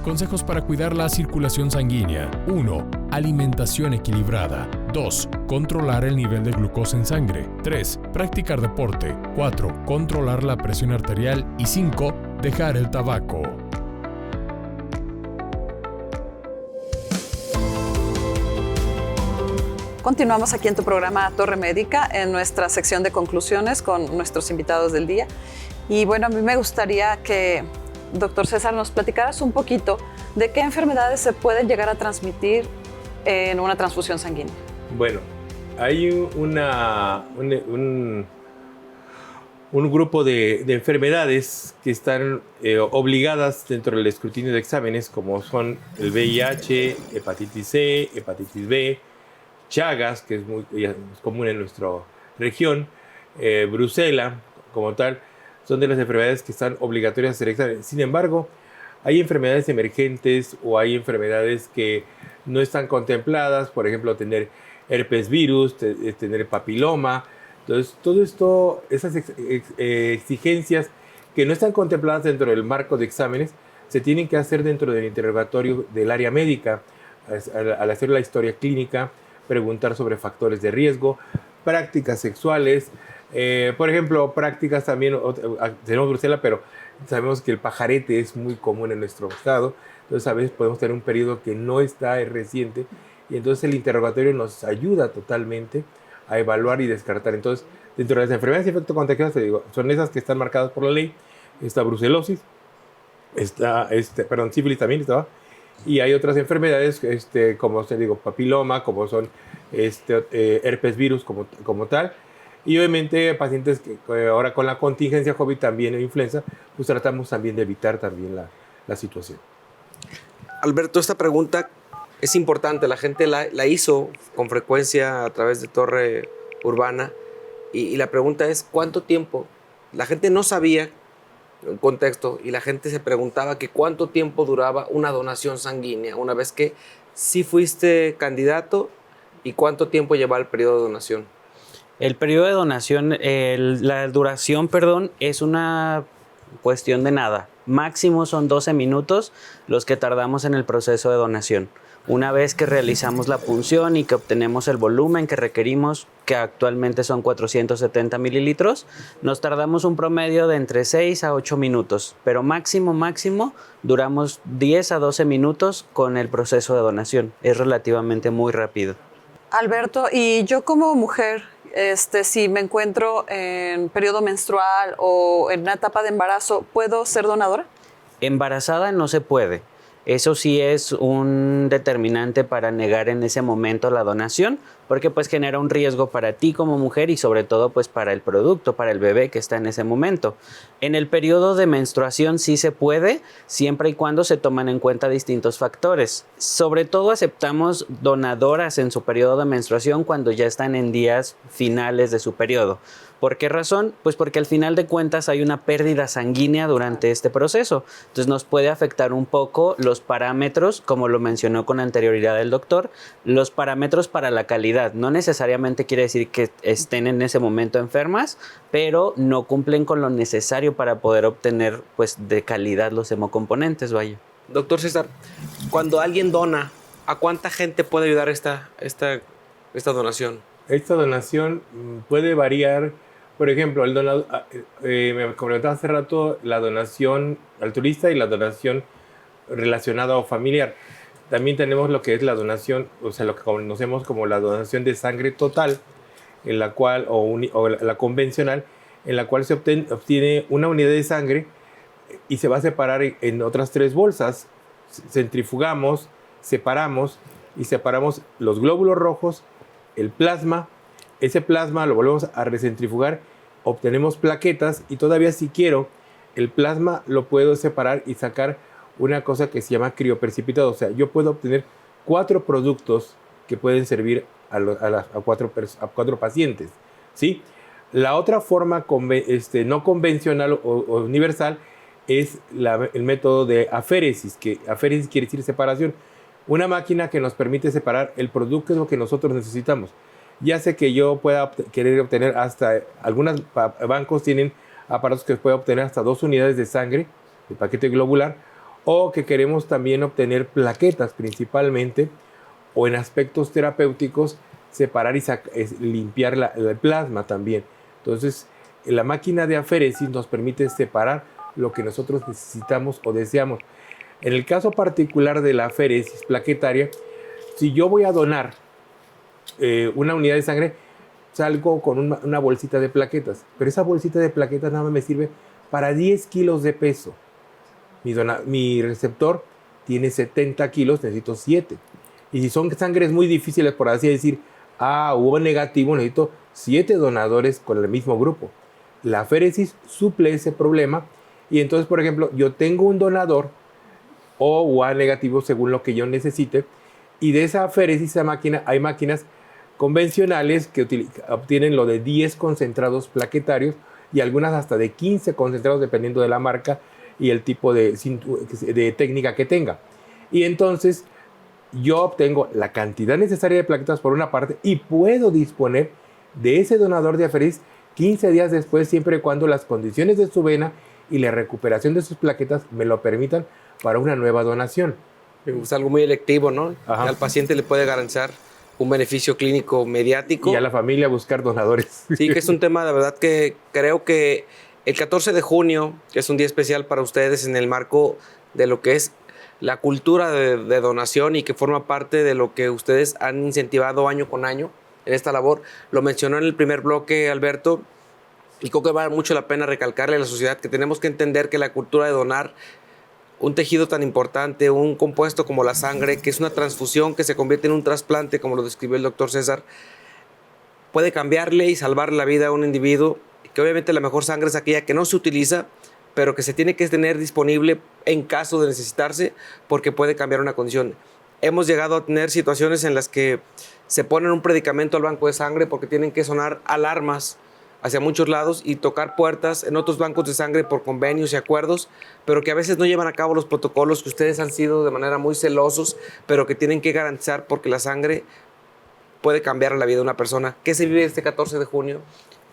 Consejos para cuidar la circulación sanguínea. 1. Alimentación equilibrada. 2. Controlar el nivel de glucosa en sangre. 3. Practicar deporte. 4. Controlar la presión arterial. Y 5. Dejar el tabaco. Continuamos aquí en tu programa Torre Médica, en nuestra sección de conclusiones con nuestros invitados del día. Y bueno, a mí me gustaría que, doctor César, nos platicaras un poquito de qué enfermedades se pueden llegar a transmitir en una transfusión sanguínea. Bueno, hay un grupo de enfermedades que están obligadas dentro del escrutinio de exámenes, como son el VIH, hepatitis C, hepatitis B, Chagas, que es muy común en nuestra región, Brucela, como tal, son de las enfermedades que están obligatorias a hacer exámenes. Sin embargo, hay enfermedades emergentes o hay enfermedades que no están contempladas, por ejemplo, tener herpes virus, tener papiloma. Entonces, todo esto, esas exigencias que no están contempladas dentro del marco de exámenes, se tienen que hacer dentro del interrogatorio del área médica, al hacer la historia clínica, preguntar sobre factores de riesgo, prácticas sexuales, por ejemplo, prácticas también, tenemos Brucela, pero sabemos que el pajarete es muy común en nuestro estado, entonces a veces podemos tener un periodo que no está reciente, y entonces el interrogatorio nos ayuda totalmente a evaluar y descartar. Entonces, dentro de las enfermedades de efecto contagioso, te digo, son esas que están marcadas por la ley, está brucelosis, está, sífilis también estaba, y hay otras enfermedades, como te digo, papiloma, como son herpes virus como tal. Y obviamente pacientes que ahora con la contingencia COVID también o influenza, pues tratamos también de evitar también la situación. Alberto, esta pregunta es importante. La gente la hizo con frecuencia a través de Torre Urbana. Y la pregunta es, ¿cuánto tiempo? La gente no sabía el contexto y la gente se preguntaba que cuánto tiempo duraba una donación sanguínea una vez que sí fuiste candidato y cuánto tiempo lleva el periodo de donación. El periodo de donación, la duración, es una cuestión de nada. Máximo son 12 minutos los que tardamos en el proceso de donación. Una vez que realizamos la punción y que obtenemos el volumen que requerimos, que actualmente son 470 mililitros, nos tardamos un promedio de entre 6 a 8 minutos, pero máximo duramos 10 a 12 minutos con el proceso de donación. Es relativamente muy rápido. Alberto, y yo como mujer, si me encuentro en periodo menstrual o en una etapa de embarazo, ¿puedo ser donadora? Embarazada no se puede. Eso sí es un determinante para negar en ese momento la donación, porque pues genera un riesgo para ti como mujer y sobre todo pues para el producto, para el bebé que está en ese momento. En el periodo de menstruación sí se puede, siempre y cuando se toman en cuenta distintos factores. Sobre todo aceptamos donadoras en su periodo de menstruación cuando ya están en días finales de su periodo. ¿Por qué razón? Pues porque al final de cuentas hay una pérdida sanguínea durante este proceso. Entonces nos puede afectar un poco los parámetros, como lo mencionó con anterioridad el doctor, los parámetros para la calidad. No necesariamente quiere decir que estén en ese momento enfermas, pero no cumplen con lo necesario para poder obtener pues de calidad los hemocomponentes, vaya. Doctor César, cuando alguien dona, ¿a cuánta gente puede ayudar esta donación? Esta donación puede variar. Por ejemplo, el donador, me comentaba hace rato la donación altruista y la donación relacionada o familiar. También tenemos lo que es la donación, o sea, lo que conocemos como la donación de sangre total, en la cual, o la convencional, en la cual se obtiene una unidad de sangre y se va a separar en otras 3 bolsas. Centrifugamos, separamos los glóbulos rojos, el plasma. Ese plasma lo volvemos a recentrifugar, obtenemos plaquetas y todavía si quiero, el plasma lo puedo separar y sacar una cosa que se llama crioprecipitado. O sea, yo puedo obtener 4 productos que pueden servir a 4 pacientes, ¿sí? La otra forma no convencional o universal es el método de aféresis, que aféresis quiere decir separación. Una máquina que nos permite separar el producto es lo que nosotros necesitamos. Ya sé que yo pueda querer obtener hasta, algunos bancos tienen aparatos que pueden obtener hasta 2 unidades de sangre, de paquete globular, o que queremos también obtener plaquetas principalmente, o en aspectos terapéuticos, separar y limpiar el plasma también. Entonces, la máquina de aféresis nos permite separar lo que nosotros necesitamos o deseamos. En el caso particular de la aféresis plaquetaria, si yo voy a donar una unidad de sangre, salgo con una bolsita de plaquetas, pero esa bolsita de plaquetas nada más me sirve para 10 kilos de peso. Mi receptor tiene 70 kilos, necesito 7. Y si son sangres muy difíciles, por así decir, A o O negativo, necesito 7 donadores con el mismo grupo. La aféresis suple ese problema y entonces, por ejemplo, yo tengo un donador O o A negativo según lo que yo necesite, y de esa aféresis, esa máquina, hay máquinas convencionales que obtienen lo de 10 concentrados plaquetarios y algunas hasta de 15 concentrados dependiendo de la marca y el tipo de técnica que tenga. Y entonces yo obtengo la cantidad necesaria de plaquetas por una parte y puedo disponer de ese donador de aféresis 15 días después, siempre y cuando las condiciones de su vena y la recuperación de sus plaquetas me lo permitan para una nueva donación. Es algo muy electivo, ¿no? Ajá. Al paciente le puede garantizar un beneficio clínico mediático. Y a la familia buscar donadores. Sí, que es un tema de verdad que creo que el 14 de junio, que es un día especial para ustedes en el marco de lo que es la cultura de donación y que forma parte de lo que ustedes han incentivado año con año en esta labor. Lo mencionó en el primer bloque, Alberto, y creo que vale mucho la pena recalcarle a la sociedad que tenemos que entender que la cultura de donar un tejido tan importante, un compuesto como la sangre, que es una transfusión que se convierte en un trasplante, como lo describió el doctor César, puede cambiarle y salvar la vida a un individuo, que obviamente la mejor sangre es aquella que no se utiliza, pero que se tiene que tener disponible en caso de necesitarse, porque puede cambiar una condición. Hemos llegado a tener situaciones en las que se ponen un predicamento al banco de sangre porque tienen que sonar alarmas hacia muchos lados y tocar puertas en otros bancos de sangre por convenios y acuerdos, pero que a veces no llevan a cabo los protocolos que ustedes han sido de manera muy celosos, pero que tienen que garantizar porque la sangre puede cambiar la vida de una persona. ¿Qué se vive este 14 de junio?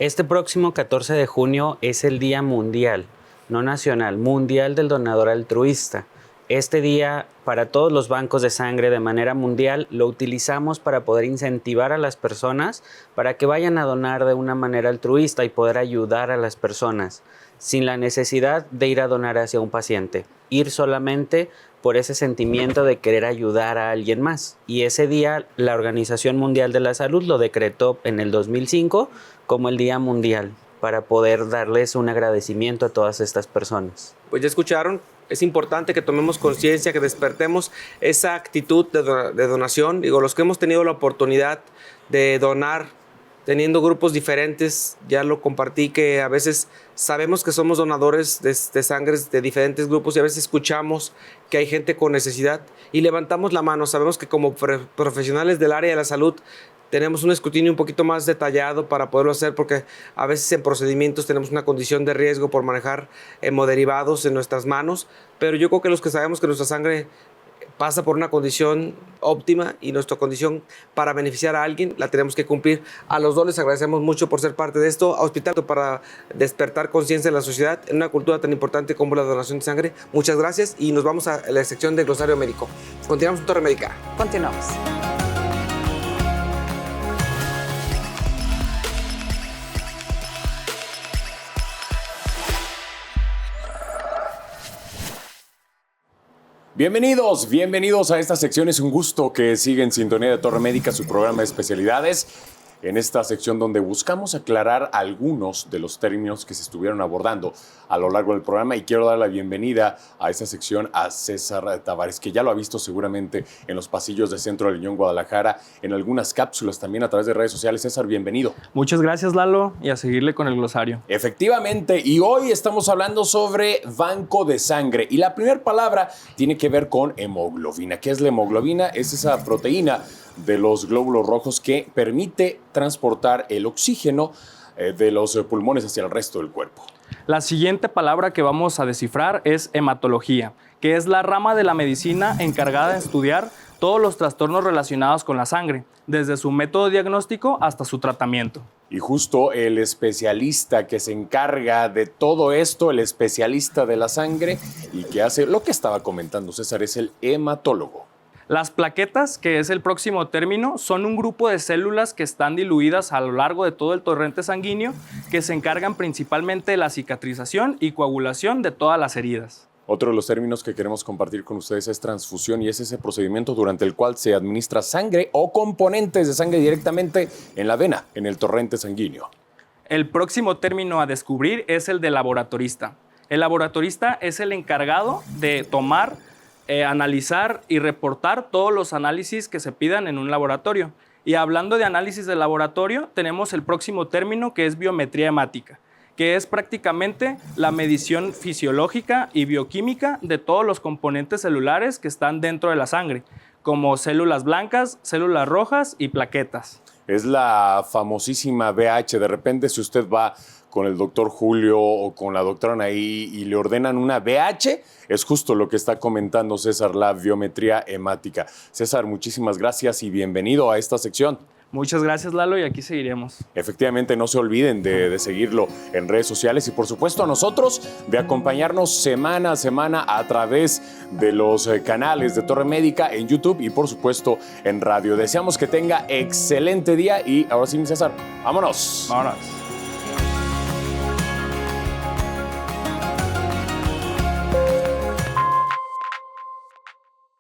Este próximo 14 de junio es el Día Mundial, no nacional, mundial del donador altruista. Este día, para todos los bancos de sangre de manera mundial, lo utilizamos para poder incentivar a las personas para que vayan a donar de una manera altruista y poder ayudar a las personas sin la necesidad de ir a donar hacia un paciente. Ir solamente por ese sentimiento de querer ayudar a alguien más. Y ese día la Organización Mundial de la Salud lo decretó en el 2005 como el Día Mundial para poder darles un agradecimiento a todas estas personas. Pues ya escucharon. Es importante que tomemos conciencia, que despertemos esa actitud de donación. Digo, los que hemos tenido la oportunidad de donar, teniendo grupos diferentes, ya lo compartí, que a veces sabemos que somos donadores de sangre de diferentes grupos y a veces escuchamos que hay gente con necesidad y levantamos la mano. Sabemos que como profesionales del área de la salud tenemos un escrutinio un poquito más detallado para poderlo hacer porque a veces en procedimientos tenemos una condición de riesgo por manejar hemoderivados en nuestras manos, pero yo creo que los que sabemos que nuestra sangre pasa por una condición óptima y nuestra condición para beneficiar a alguien la tenemos que cumplir. A los dos les agradecemos mucho por ser parte de esto, a Hospital para despertar conciencia en la sociedad en una cultura tan importante como la donación de sangre. Muchas gracias y nos vamos a la sección de Glosario Médico. Continuamos en Torre Médica. Continuamos. Bienvenidos a esta sección. Es un gusto que siga en sintonía de Torre Médica, su programa de especialidades. En esta sección donde buscamos aclarar algunos de los términos que se estuvieron abordando a lo largo del programa, y quiero dar la bienvenida a esta sección a César Tavares, que ya lo ha visto seguramente en los pasillos del Centro de León, Guadalajara, en algunas cápsulas también a través de redes sociales. César, bienvenido. Muchas gracias, Lalo, y a seguirle con el glosario. Efectivamente, y hoy estamos hablando sobre banco de sangre, y la primera palabra tiene que ver con hemoglobina. ¿Qué es la hemoglobina? Es esa proteína de los glóbulos rojos que permite transportar el oxígeno de los pulmones hacia el resto del cuerpo. La siguiente palabra que vamos a descifrar es hematología, que es la rama de la medicina encargada de estudiar todos los trastornos relacionados con la sangre, desde su método diagnóstico hasta su tratamiento. Y justo el especialista que se encarga de todo esto, el especialista de la sangre y que hace lo que estaba comentando César, es el hematólogo. Las plaquetas, que es el próximo término, son un grupo de células que están diluidas a lo largo de todo el torrente sanguíneo que se encargan principalmente de la cicatrización y coagulación de todas las heridas. Otro de los términos que queremos compartir con ustedes es transfusión y es ese procedimiento durante el cual se administra sangre o componentes de sangre directamente en la vena, en el torrente sanguíneo. El próximo término a descubrir es el de laboratorista. El laboratorista es el encargado de tomar, analizar y reportar todos los análisis que se pidan en un laboratorio. Y hablando de análisis de laboratorio, tenemos el próximo término que es biometría hemática, que es prácticamente la medición fisiológica y bioquímica de todos los componentes celulares que están dentro de la sangre, como células blancas, células rojas y plaquetas. Es la famosísima VH. De repente, si usted va con el doctor Julio o con la doctora Anaí y le ordenan una VH, es justo lo que está comentando César, la biometría hemática. César, muchísimas gracias y bienvenido a esta sección. Muchas gracias, Lalo, y aquí seguiremos. Efectivamente, no se olviden de seguirlo en redes sociales y, por supuesto, a nosotros de acompañarnos semana a semana a través de los canales de Torre Médica en YouTube y, por supuesto, en radio. Deseamos que tenga excelente día y ahora sí, César, vámonos. Vámonos.